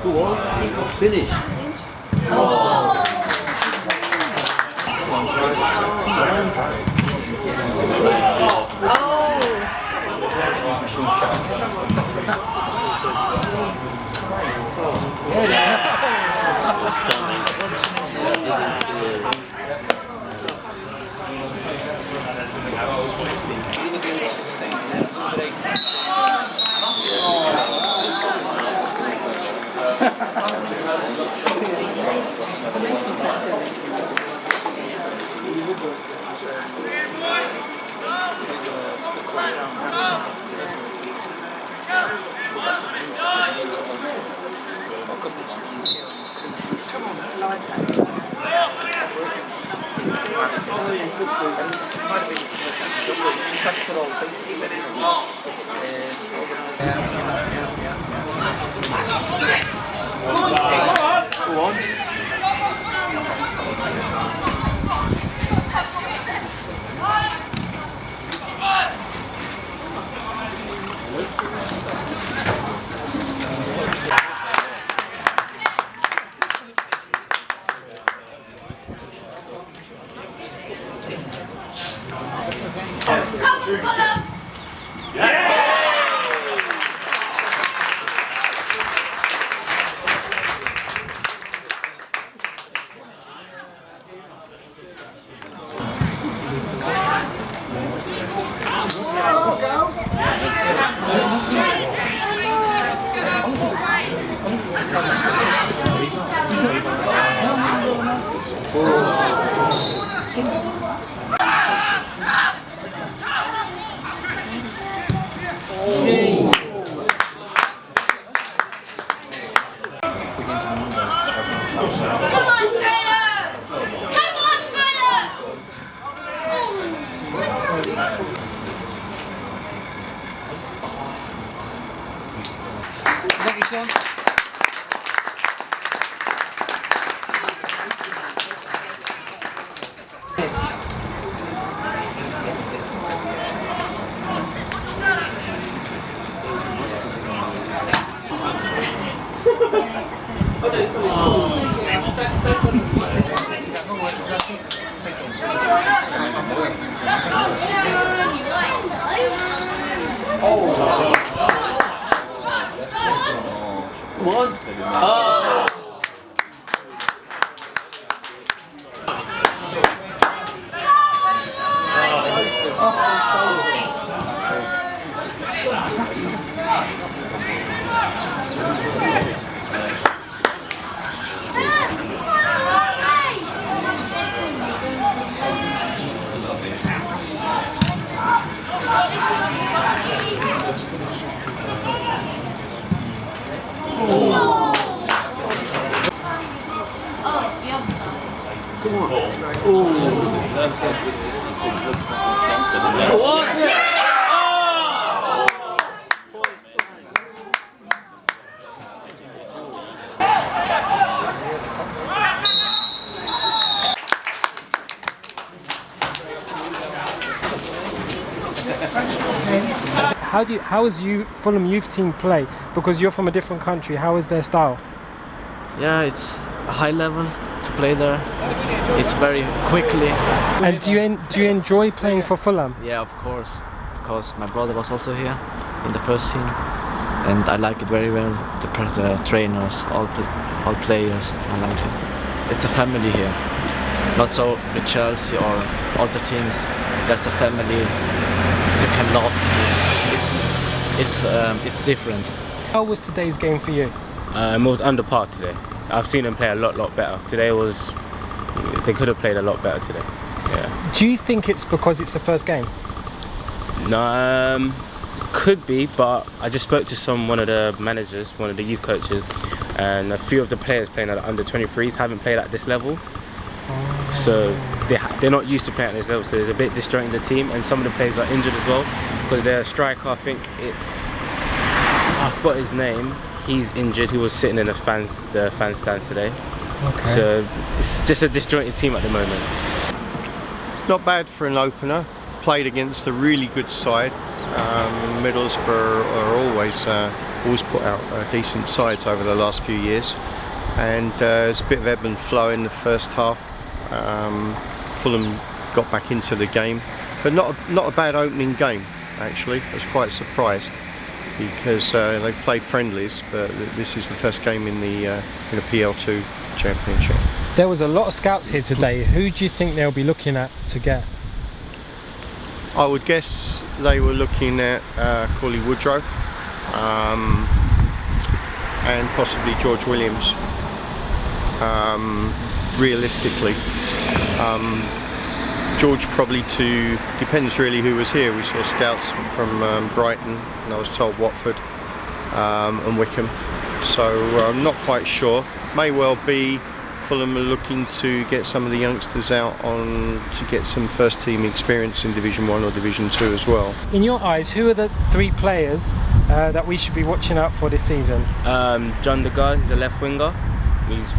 Go on, finish. How is Fulham youth team play? Because you're from a different country. How is their style? Yeah, it's a high level to play there. It's very quickly. And do you enjoy playing for Fulham? Yeah, of course, because my brother was also here in the first team, and I like it very well. The trainers, all players, I like it. It's a family here, not so with Chelsea or other teams. There's a family you can love. It's different. How was today's game for you? It was under par today. I've seen them play a lot better. They could have played a lot better today. Yeah. Do you think it's because it's the first game? No, could be, but I just spoke to one of the managers, one of the youth coaches, and a few of the players playing at the under 23s haven't played at this level. So they're not used to playing at this level, so it's a bit disjointing the team, and some of the players are injured as well, because their striker, I think I forgot his name, he's injured. He was sitting in the fan stands today. Okay. So it's just a disjointed team at the moment. Not bad for an opener. Played against a really good side. Middlesbrough are always put out decent sides over the last few years, and there's a bit of ebb and flow in the first half. Fulham got back into the game, but not a bad opening game actually. I was quite surprised because they've played friendlies, but this is the first game in the PL2 Championship. There was a lot of scouts here today. Who do you think they'll be looking at to get? I would guess they were looking at Corley Woodrow and possibly George Williams. Realistically, George probably depends really who was here. We saw scouts from Brighton, and I was told Watford and Wickham. So I'm not quite sure. May well be Fulham are looking to get some of the youngsters out to get some first team experience in Division 1 or Division 2 as well. In your eyes, who are the 3 players that we should be watching out for this season? John Degar, he's a left winger.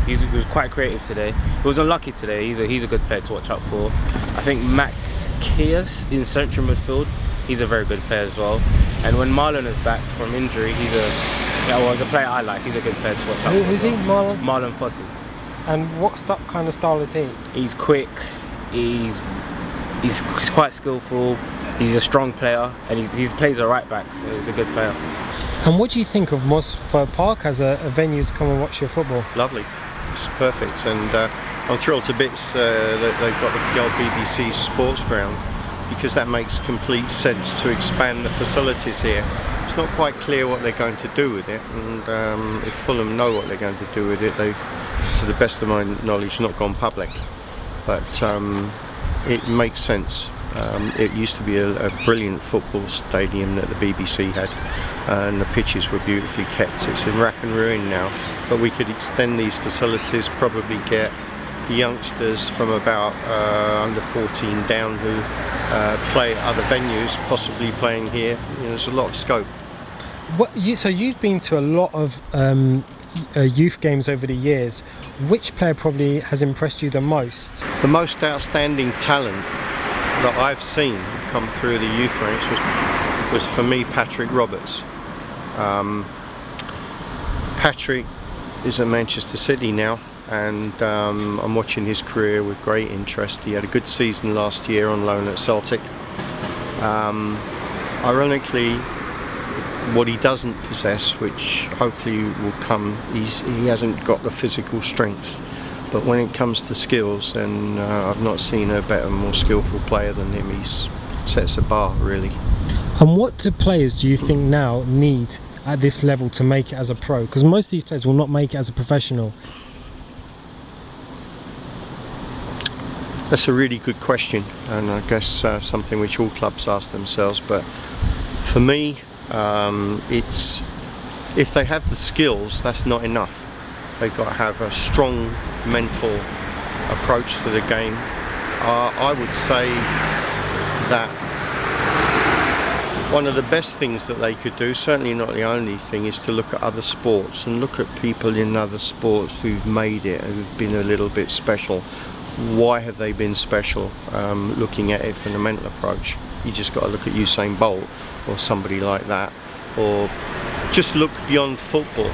He was quite creative today. He was unlucky today. He's a good player to watch out for. I think Matt Keas in central midfield, he's a very good player as well. And when Marlon is back from injury, he's a player I like. He's a good player to watch out for. Who's he? Marlon? Marlon Fossey. And what kind of style is he? He's quick. He's quite skillful. He's a strong player, and he plays a right back. So he's a good player. And what do you think of Motspur Park as a venue to come and watch your football? Lovely, it's perfect, and I'm thrilled to bits that they've got the old BBC sports ground, because that makes complete sense to expand the facilities here. It's not quite clear what they're going to do with it, and if Fulham know what they're going to do with it, they've, to the best of my knowledge, not gone public, but it makes sense. It used to be a brilliant football stadium that the BBC had, and the pitches were beautifully kept. It's in rack and ruin now, but we could extend these facilities, probably get the youngsters from about under 14 down who play at other venues, possibly playing here. There's a lot of scope. So you've been to a lot of youth games over the years. Which player probably has impressed you the most? The most outstanding talent that I've seen come through the youth ranks was for me Patrick Roberts. Patrick is at Manchester City now, and I'm watching his career with great interest. He had a good season last year on loan at Celtic. Ironically, what he doesn't possess, which hopefully will come, he hasn't got the physical strength. But when it comes to skills, then I've not seen a better, more skillful player than him. He sets a bar, really. And what players do you think now need at this level to make it as a pro? Because most of these players will not make it as a professional. That's a really good question, and I guess something which all clubs ask themselves. But for me, it's, if they have the skills, that's not enough. They've got to have a strong mental approach to the game. I would say that one of the best things that they could do, certainly not the only thing, is to look at other sports and look at people in other sports who've made it, who've been a little bit special. Why have they been special? Looking at it from the mental approach. You just got to look at Usain Bolt or somebody like that, or just look beyond football.